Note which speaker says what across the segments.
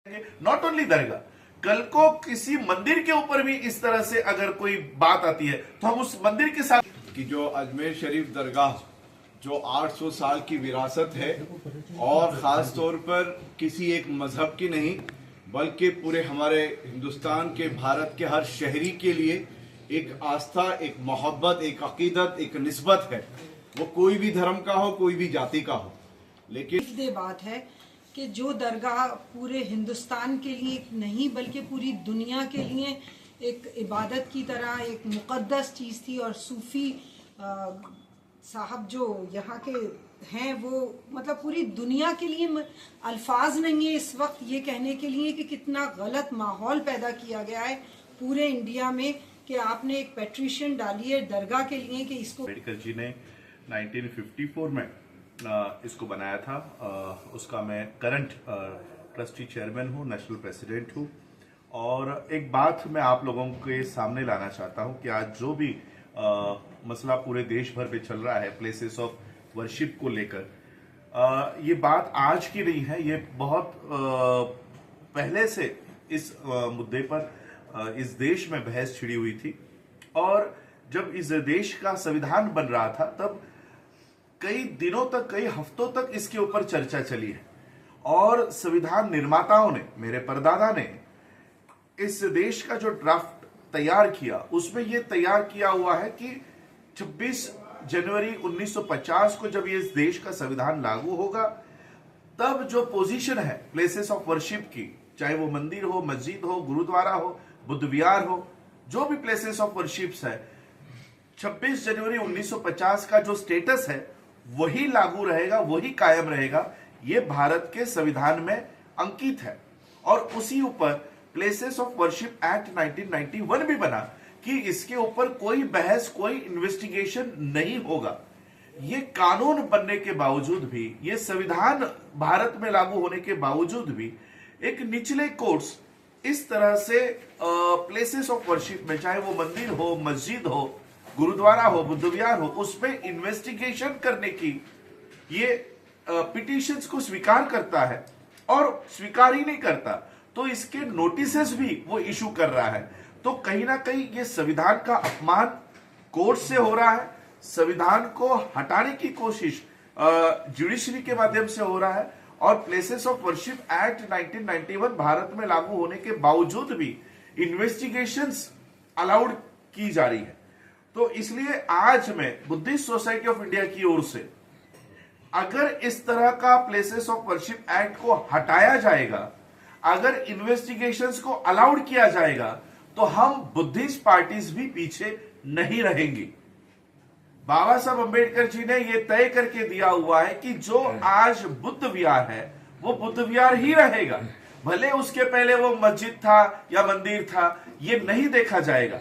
Speaker 1: Not only दरगाह, कल को किसी मंदिर के ऊपर भी इस तरह से अगर कोई बात आती है तो हम उस मंदिर के साथ
Speaker 2: कि जो अजमेर शरीफ दरगाह जो 800 साल की विरासत है और ख़ास तौर पर किसी एक मज़हब की नहीं बल्कि पूरे हमारे हिंदुस्तान के भारत के हर शहरी के लिए एक आस्था, एक मोहब्बत, एक अकीदत, एक निस्बत है। वो कोई भी धर्म का हो, कोई भी जाति का हो। लेकिन
Speaker 3: ये बात है कि जो दरगाह पूरे हिंदुस्तान के लिए नहीं बल्कि पूरी दुनिया के लिए एक इबादत की तरह एक मुक़द्दस चीज़ थी, और सूफ़ी साहब जो यहाँ के हैं वो मतलब पूरी दुनिया के लिए अल्फाज नहीं है इस वक्त ये कहने के लिए कि कितना गलत माहौल पैदा किया गया है पूरे इंडिया में कि आपने एक पेट्रिशन डाली है दरगाह के लिए कि इसको
Speaker 1: अम्बेडकर जी ने 1954 में इसको बनाया था। उसका मैं करंट ट्रस्टी चेयरमैन हूँ, नेशनल प्रेसिडेंट हूँ। और एक बात मैं आप लोगों के सामने लाना चाहता हूँ कि आज जो भी मसला पूरे देश भर में चल रहा है प्लेसेस ऑफ वर्शिप को लेकर, ये बात आज की नहीं है, ये बहुत पहले से इस मुद्दे पर इस देश में बहस छिड़ी हुई थी। और जब इस देश का संविधान बन रहा था तब कई दिनों तक, कई हफ्तों तक इसके ऊपर चर्चा चली है। और संविधान निर्माताओं ने, मेरे परदादा ने इस देश का जो ड्राफ्ट तैयार किया उसमें यह तैयार किया हुआ है कि 26 जनवरी 1950 को जब ये इस देश का संविधान लागू होगा तब जो पोजीशन है प्लेसेस ऑफ वर्शिप की, चाहे वो मंदिर हो, मस्जिद हो, गुरुद्वारा हो, बुद्ध विहार हो, जो भी प्लेसेस ऑफ वर्शिप्स है, 26 जनवरी 1950 का जो स्टेटस है वही लागू रहेगा, वही कायम रहेगा। ये भारत के संविधान में अंकित है। और उसी ऊपर प्लेसेस ऑफ वर्शिप एक्ट 1991 भी बना कि इसके ऊपर कोई बहस, कोई इन्वेस्टिगेशन नहीं होगा। ये कानून बनने के बावजूद भी, ये संविधान भारत में लागू होने के बावजूद भी एक निचले कोर्ट्स इस तरह से प्लेसेस ऑफ वर्शिप में, चाहे वो मंदिर हो, मस्जिद हो, गुरुद्वारा हो, बुद्ध विहार हो, उसमें इन्वेस्टिगेशन करने की ये पिटिशंस को स्वीकार करता है। और स्वीकार ही नहीं करता तो इसके नोटिसेस भी वो इशू कर रहा है। तो कहीं ना कहीं ये संविधान का अपमान कोर्ट से हो रहा है, संविधान को हटाने की कोशिश जुडिशरी के माध्यम से हो रहा है। और places of worship act 1991 Bharat में लागू होने के बावजूद भी इन्वेस्टिगेशंस अलाउड की जा रही है। तो इसलिए आज मैं बुद्धिस्ट सोसाइटी ऑफ इंडिया की ओर से, अगर इस तरह का प्लेसेस ऑफ वर्शिप एक्ट को हटाया जाएगा, अगर इन्वेस्टिगेशंस को अलाउड किया जाएगा, तो हम बुद्धिस्ट पार्टीज भी पीछे नहीं रहेंगी। बाबा साहब अम्बेडकर जी ने यह तय करके दिया हुआ है कि जो आज बुद्ध विहार है वो बुद्ध विहार ही रहेगा, भले उसके पहले वो मस्जिद था या मंदिर था, ये नहीं देखा जाएगा।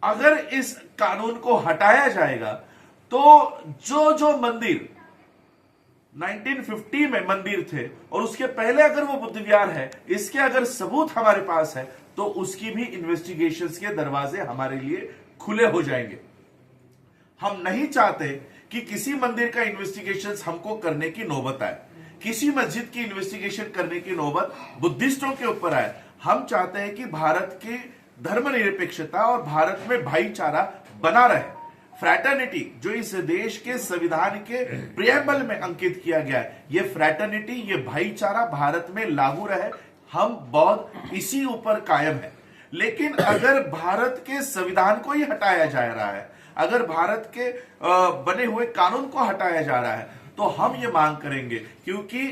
Speaker 1: अगर इस कानून को हटाया जाएगा तो जो जो मंदिर 1950 में मंदिर थे और उसके पहले अगर वो बुद्ध विहार है, इसके अगर सबूत हमारे पास है तो उसकी भी इन्वेस्टिगेशंस के दरवाजे हमारे लिए खुले हो जाएंगे। हम नहीं चाहते कि किसी मंदिर का इन्वेस्टिगेशन हमको करने की नौबत आए, किसी मस्जिद की इन्वेस्टिगेशन करने की नौबत बुद्धिस्टों के ऊपर आए। हम चाहते हैं कि भारत की धर्मनिरपेक्षता और भारत में भाईचारा बना रहे। फ्रैटर्निटी जो इस देश के संविधान के प्रियम्बल में अंकित किया गया है, ये फ्रैटर्निटी, ये भाईचारा भारत में लागू रहे। हम बौद्ध इसी ऊपर कायम है। लेकिन अगर भारत के संविधान को ही हटाया जा रहा है, अगर भारत के बने हुए कानून को हटाया जा रहा है, तो हम ये मांग करेंगे, क्योंकि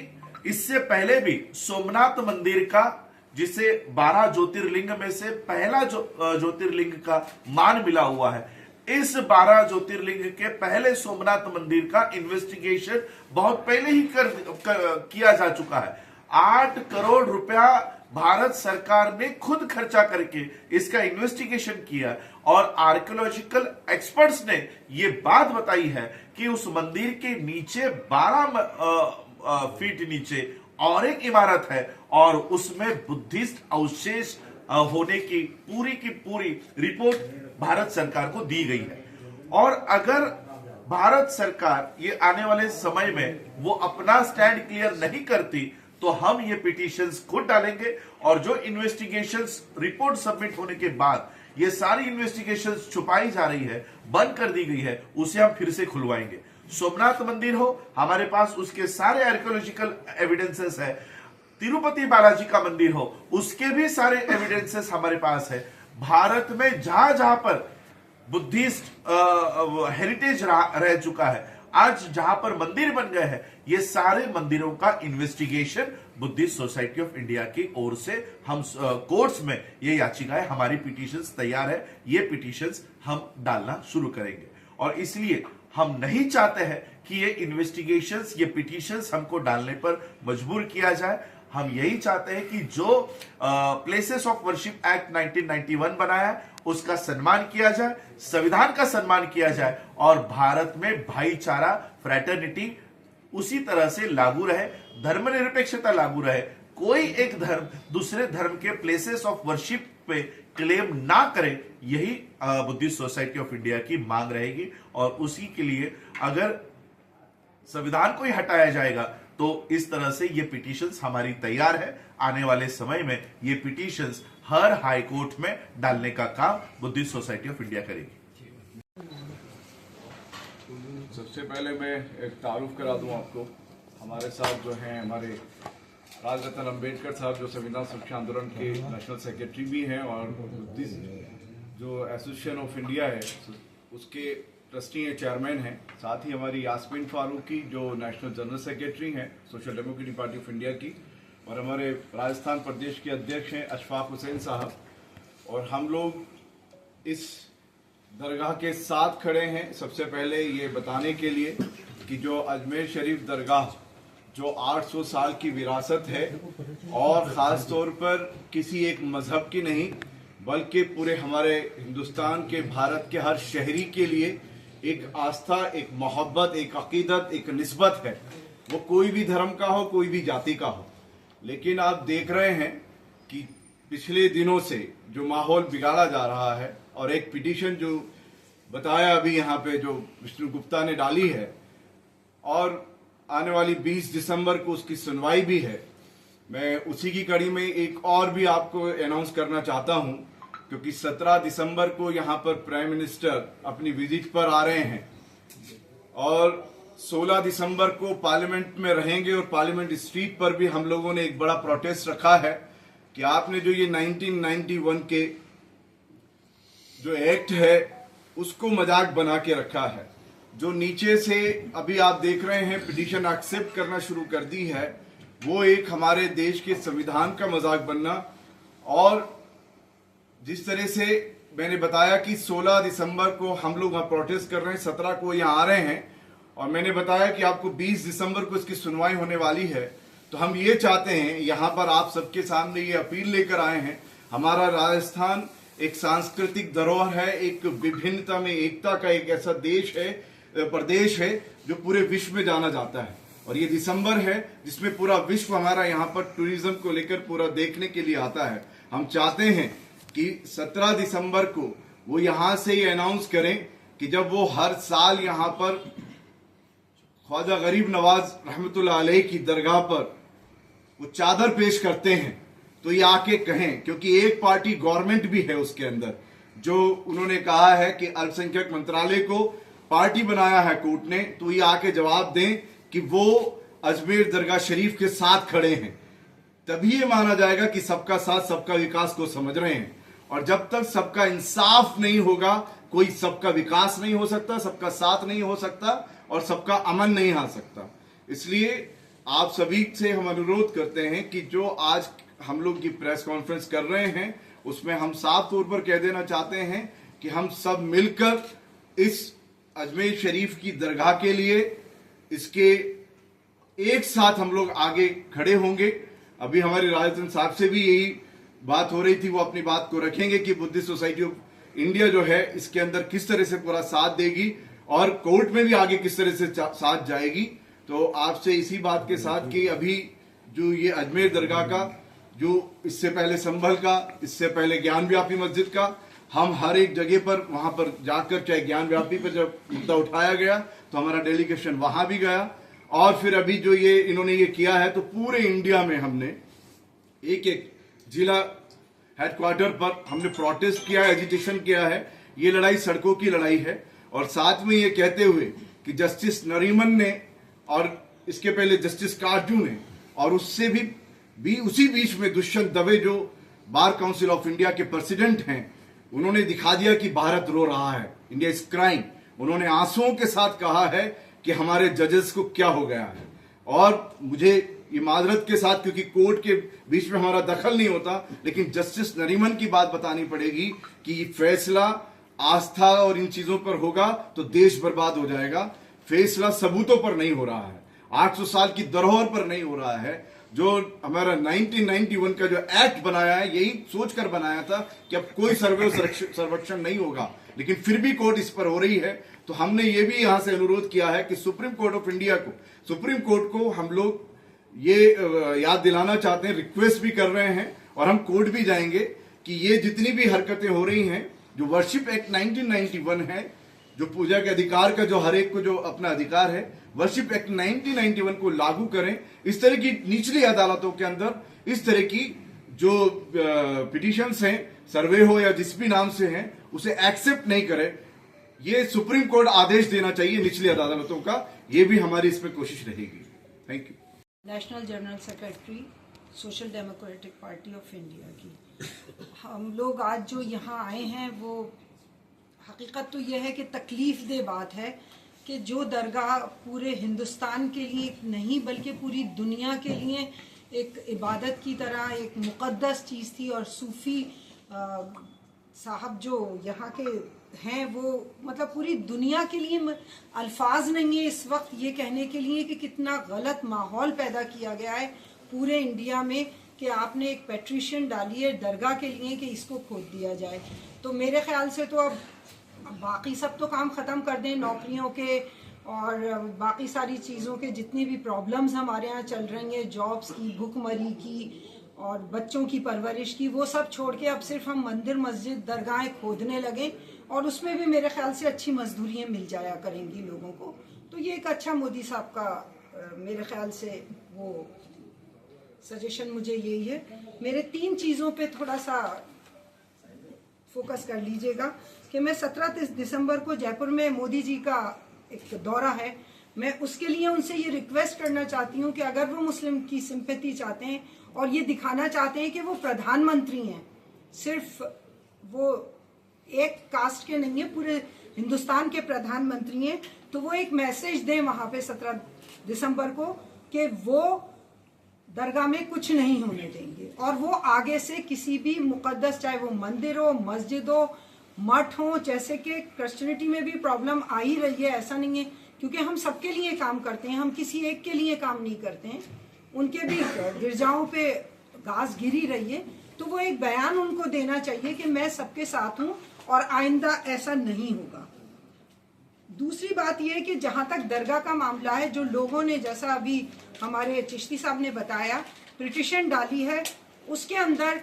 Speaker 1: इससे पहले भी सोमनाथ मंदिर का, जिसे 12 ज्योतिर्लिंग में से पहला ज्योतिर्लिंग का मान मिला हुआ है, इस 12 ज्योतिर्लिंग के पहले सोमनाथ मंदिर का इन्वेस्टिगेशन बहुत पहले ही किया जा चुका है। 8 करोड़ रुपया भारत सरकार ने खुद खर्चा करके इसका इन्वेस्टिगेशन किया। और आर्कियोलॉजिकल एक्सपर्ट्स ने यह बात बताई है कि उस मंदिर के नीचे 12 फीट नीचे और एक इमारत है और उसमें बुद्धिस्ट अवशेष होने की पूरी रिपोर्ट भारत सरकार को दी गई है। और अगर भारत सरकार ये आने वाले समय में वो अपना स्टैंड क्लियर नहीं करती तो हम ये पिटीशंस खुद डालेंगे और जो इन्वेस्टिगेशंस रिपोर्ट सबमिट होने के बाद ये सारी इन्वेस्टिगेशंस छुपाई जा रही है, बंद कर दी गई है, उसे हम फिर से खुलवाएंगे। सोमनाथ मंदिर हो, हमारे पास उसके सारे आर्कियोलॉजिकल एविडेंसेस है। तिरुपति बालाजी का मंदिर हो, उसके भी सारे एविडेंसेस हमारे पास है। भारत में जहां जहां पर बुद्धिस्ट हेरिटेज रह चुका है, आज जहां पर मंदिर बन गए हैं, ये सारे मंदिरों का investigation Buddhist society of India की ओर से हम कोर्ट्स में ये याचिकाएं, हमारी पिटीशंस तैयार है, ये पिटीशंस हम डालना शुरू करेंगे। और इसलिए हम नहीं चाहते हैं कि ये इन्वेस्टिगेशंस, ये पिटीशंस हमको डालने पर मजबूर किया जाए। हम यही चाहते हैं कि जो प्लेसेस ऑफ वर्शिप एक्ट 1991 बनाया है, उसका सम्मान किया जाए, संविधान का सम्मान किया जाए और भारत में भाईचारा, फ्रैटर्निटी उसी तरह से लागू रहे, धर्मनिरपेक्षता लागू रहे। कोई एक धर्म दूसरे धर्म के प्लेसेस ऑफ वर्शिप पे क्लेम ना करे, यही बुद्धिस्ट सोसाइटी ऑफ इंडिया की मांग रहेगी। और उसी के लिए अगर संविधान को ही हटाया जाएगा तो इस तरह से ये पिटीशंस हमारी तैयार है। आने वाले समय में ये पिटीशंस हर हाई कोर्ट में डालने का काम बुद्धिस्ट सोसाइटी ऑफ इंडिया करेगी।
Speaker 2: सबसे पहले मैं एक तारुफ करा दूं आपको। हमारे साथ जो हैं हमारे राजरत्न अंबेडकर साहब, जो संविधान सुरक्षा आंदोलन के नेशनल सेक्रेटरी भी हैं और बुद्धिस्ट जो एसोसिएशन ऑफ इंडिया है उसके ट्रस्टी हैं, चेयरमैन हैं। साथ ही हमारी यास्मीन फारूकी जो नेशनल जनरल सेक्रेटरी हैं social democratic party of India की, और हमारे राजस्थान प्रदेश के अध्यक्ष हैं अशफाक हुसैन साहब। और हम लोग इस दरगाह के साथ खड़े हैं सबसे पहले ये बताने के लिए कि जो अजमेर शरीफ दरगाह जो 800 साल की विरासत है और ख़ास तौर पर किसी एक मज़हब की नहीं बल्कि पूरे हमारे हिंदुस्तान के, भारत के हर शहरी के लिए एक आस्था, एक मोहब्बत, एक अकीदत, एक निस्बत है। वो कोई भी धर्म का हो, कोई भी जाति का हो। लेकिन आप देख रहे हैं कि पिछले दिनों से जो माहौल बिगाड़ा जा रहा है और एक पिटीशन जो बताया अभी यहाँ पे जो विष्णु गुप्ता ने डाली है और आने वाली 20 दिसंबर को उसकी सुनवाई भी है। मैं उसी की कड़ी में एक और भी आपको अनाउंस करना चाहता हूं, क्योंकि 17 दिसंबर को यहाँ पर प्राइम मिनिस्टर अपनी विजिट पर आ रहे हैं और 16 दिसंबर को पार्लियामेंट में रहेंगे और पार्लियामेंट स्ट्रीट पर भी हम लोगों ने एक बड़ा प्रोटेस्ट रखा है कि आपने जो ये 1991 के जो एक्ट है उसको मजाक बना के रखा है। जो नीचे से अभी आप देख रहे हैं पिटीशन एक्सेप्ट करना शुरू कर दी है, वो एक हमारे देश के संविधान का मजाक बनना। और जिस तरह से मैंने बताया कि 16 दिसंबर को हम लोग वहां प्रोटेस्ट कर रहे हैं, 17 को यहाँ आ रहे हैं और मैंने बताया कि आपको 20 दिसंबर को इसकी सुनवाई होने वाली है। तो हम ये चाहते हैं, यहाँ पर आप सबके सामने ये अपील लेकर आए हैं। हमारा राजस्थान एक सांस्कृतिक धरोहर है, एक विभिन्नता में एकता का एक ऐसा देश है, प्रदेश है जो पूरे विश्व में जाना जाता है। और ये दिसंबर है जिसमें पूरा विश्व हमारा यहाँ पर टूरिज्म को लेकर पूरा देखने के लिए आता है। हम चाहते हैं कि 17 दिसंबर को वो यहाँ से ये अनाउंस करें कि जब वो हर साल यहाँ पर ख्वाजा गरीब नवाज रहमतुल्लाह अलैह की दरगाह पर वो चादर पेश करते हैं तो ये आके कहें, क्योंकि एक पार्टी गवर्नमेंट भी है उसके अंदर, जो उन्होंने कहा है कि अल्पसंख्यक मंत्रालय को पार्टी बनाया है कोर्ट ने, तो ये आके जवाब दें कि वो अजमेर दरगाह शरीफ के साथ खड़े हैं। तभी ये माना जाएगा कि सबका साथ सबका विकास को समझ रहे हैं। और जब तक सबका इंसाफ नहीं होगा, कोई सबका विकास नहीं हो सकता, सबका साथ नहीं हो सकता और सबका अमन नहीं आ सकता। इसलिए आप सभी से हम अनुरोध करते हैं कि जो आज हम लोग की प्रेस कॉन्फ्रेंस कर रहे हैं उसमें हम साफ तौर पर कह देना चाहते हैं कि हम सब मिलकर इस अजमेर शरीफ की दरगाह के लिए इसके एक साथ हम लोग आगे खड़े होंगे। अभी हमारे राजरत्न साहब से भी यही बात हो रही थी, वो अपनी बात को रखेंगे कि बुद्धिस्ट सोसाइटी ऑफ इंडिया जो है इसके अंदर किस तरह से पूरा साथ देगी और कोर्ट में भी आगे किस तरह से साथ जाएगी। तो आपसे इसी बात के साथ कि अभी जो ये अजमेर दरगाह का, जो इससे पहले संभल का, इससे पहले ज्ञान व्यापी मस्जिद का, हम हर एक जगह पर वहां पर जाकर, चाहे ज्ञान व्यापी पर जब मुद्दा उठाया गया तो हमारा डेलीगेशन वहां भी गया और फिर अभी जो ये इन्होंने ये किया है, तो पूरे इंडिया में हमने एक एक जिला हेडक्वार्टर पर हमने प्रोटेस्ट किया, एजिटेशन किया है। ये लड़ाई सड़कों की लड़ाई है। और साथ में ये कहते हुए कि जस्टिस नरीमन ने और इसके पहले जस्टिस काजू ने और उससे भी उसी बीच में दुष्यंत दवे जो बार काउंसिल ऑफ इंडिया के प्रेसिडेंट हैं, उन्होंने दिखा दिया कि भारत रो रहा है, इंडिया इज क्राइंग। उन्होंने आंसुओं के साथ कहा है कि हमारे जजेस को क्या हो गया है। और मुझे ये माजरत के साथ, क्योंकि कोर्ट के बीच में हमारा दखल नहीं होता, लेकिन जस्टिस नरीमन की बात बतानी पड़ेगी कि ये फैसला आस्था और इन चीजों पर होगा तो देश बर्बाद हो जाएगा। फैसला सबूतों पर नहीं हो रहा है, 800 साल की धरोहर पर नहीं हो रहा है। जो हमारा 1991 का जो एक्ट बनाया है, यही सोचकर बनाया था कि अब कोई सर्वे सर्वेक्षण नहीं होगा, लेकिन फिर भी कोर्ट इस पर हो रही है। तो हमने ये भी यहां से अनुरोध किया है कि सुप्रीम कोर्ट ऑफ इंडिया को, सुप्रीम कोर्ट को हम लोग ये याद दिलाना चाहते हैं, रिक्वेस्ट भी कर रहे हैं और हम कोर्ट भी जाएंगे कि ये जितनी भी हरकतें हो रही हैं, जो वर्शिप एक्ट 1991 है, जो पूजा के अधिकार का जो हर एक को जो अपना अधिकार है, वर्शिप एक्ट 1991 को लागू करें। इस तरह की निचली अदालतों के अंदर इस तरह की जो पिटिशंस हैं, सर्वे हो या जिस भी नाम से हैं, उसे एक्सेप्ट नहीं करें। ये सुप्रीम कोर्ट आदेश देना चाहिए निचली अदालतों का। ये भी हमारी इसमें कोशिश रहेगी। Thank you.
Speaker 3: National general secretary social democratic party of India की हम लोग आज जो यहाँ आए हैं, वो हकीकत तो यह है कि तकलीफ दे बात है कि जो दरगाह पूरे हिंदुस्तान के लिए नहीं बल्कि पूरी दुनिया के लिए एक इबादत की तरह एक मुक़द्दस चीज़ थी, और सूफ़ी साहब जो यहाँ के हैं, वो मतलब पूरी दुनिया के लिए अल्फाज नहीं है इस वक्त ये कहने के लिए कि कितना गलत माहौल पैदा किया गया है पूरे इंडिया में कि आपने एक पेट्रिशन डाली है दरगाह के लिए कि इसको खोद दिया जाए। तो मेरे ख्याल से तो अब बाकी सब तो काम ख़त्म कर दें, नौकरियों के और बाकी सारी चीज़ों के जितनी भी प्रॉब्लम्स हमारे यहाँ चल रही हैं, जॉब्स की, भुखमरी की और बच्चों की परवरिश की, वो सब छोड़ के अब सिर्फ हम मंदिर मस्जिद दरगाहें खोदने लगे, और उसमें भी मेरे ख्याल से अच्छी मजदूरियाँ मिल जाया करेंगी लोगों को। तो ये एक अच्छा मोदी साहब का मेरे ख्याल से वो सजेशन मुझे यही है। मेरे 3 चीज़ों पे थोड़ा सा फोकस कर लीजिएगा कि मैं 17 दिसंबर को जयपुर में मोदी जी का एक दौरा है, मैं उसके लिए उनसे ये रिक्वेस्ट करना चाहती हूँ कि अगर वो मुस्लिम की सिंपैथी चाहते हैं और ये दिखाना चाहते हैं कि वो प्रधानमंत्री हैं, सिर्फ वो एक कास्ट के नहीं है, पूरे हिंदुस्तान के प्रधानमंत्री हैं, तो वो एक मैसेज दें वहां पे 17 दिसंबर को कि वो दरगाह में कुछ नहीं होने देंगे, और वो आगे से किसी भी मुकद्दस, चाहे वो मंदिर हो, मस्जिद हो, मठ हो, जैसे कि क्रिश्चियनिटी में भी प्रॉब्लम आ ही रही है, ऐसा नहीं है, क्योंकि हम सबके लिए काम करते हैं, हम किसी एक के लिए काम नहीं करते हैं। उनके भी गिरजाओं पे घास गिरी रही है, तो वो एक बयान उनको देना चाहिए कि मैं सबके साथ हूँ और आइंदा ऐसा नहीं होगा। दूसरी बात यह है कि जहां तक दरगाह का मामला है, जो लोगों ने, जैसा अभी हमारे चिश्ती साहब ने बताया, पिटीशन डाली है, उसके अंदर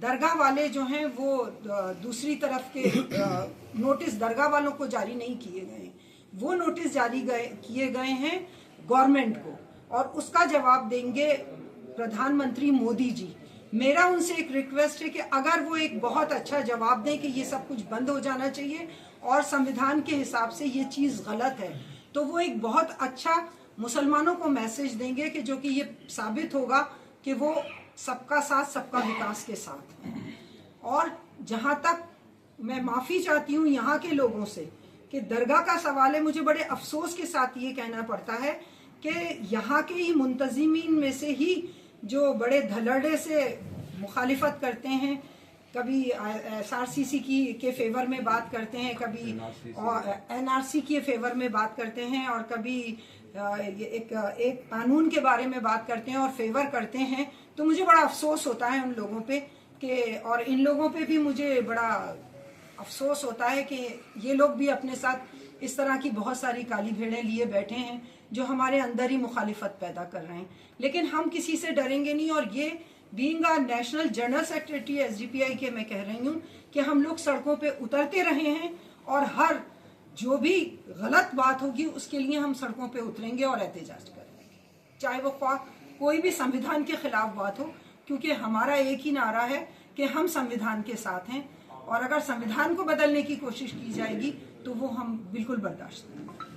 Speaker 3: दरगाह वाले जो हैं वो दूसरी तरफ के नोटिस दरगाह वालों को जारी नहीं किए गए, वो नोटिस जारी किए गए हैं गवर्नमेंट को, और उसका जवाब देंगे प्रधानमंत्री मोदी जी। मेरा उनसे एक रिक्वेस्ट है कि अगर वो एक बहुत अच्छा जवाब दें कि ये सब कुछ बंद हो जाना चाहिए और संविधान के हिसाब से ये चीज़ गलत है, तो वो एक बहुत अच्छा मुसलमानों को मैसेज देंगे कि जो कि ये साबित होगा कि वो सबका साथ सबका विकास के साथ है। और जहाँ तक मैं माफ़ी चाहती हूँ यहाँ के लोगों से कि दरगाह का सवाल है, मुझे बड़े अफसोस के साथ ये कहना पड़ता है कि यहाँ के ही मुंतजिमीन में से ही जो बड़े धड़ल्ले से मुखालिफत करते हैं, कभी SRCC के फेवर में बात करते हैं, कभी NRC के फेवर में बात करते हैं, और कभी एक कानून के बारे में बात करते हैं और फेवर करते हैं। तो मुझे बड़ा अफसोस होता है उन लोगों पे कि, और इन लोगों पे भी मुझे बड़ा अफसोस होता है कि ये लोग भी अपने साथ इस तरह की बहुत सारी काली भेड़ें लिए बैठे हैं जो हमारे अंदर ही मुखालिफत पैदा कर रहे हैं। लेकिन हम किसी से डरेंगे नहीं, और ये being a national general secretary SDPI के मैं कह रही हूँ कि हम लोग सड़कों पे उतरते रहे हैं और हर जो भी गलत बात होगी उसके लिए हम सड़कों पे उतरेंगे और एहतजाज करेंगे, चाहे वो कोई भी संविधान के खिलाफ बात हो, क्योंकि हमारा एक ही नारा है कि हम संविधान के साथ हैं और अगर संविधान को बदलने की कोशिश की जाएगी तो वो हम बिल्कुल बर्दाश्त नहीं करेंगे।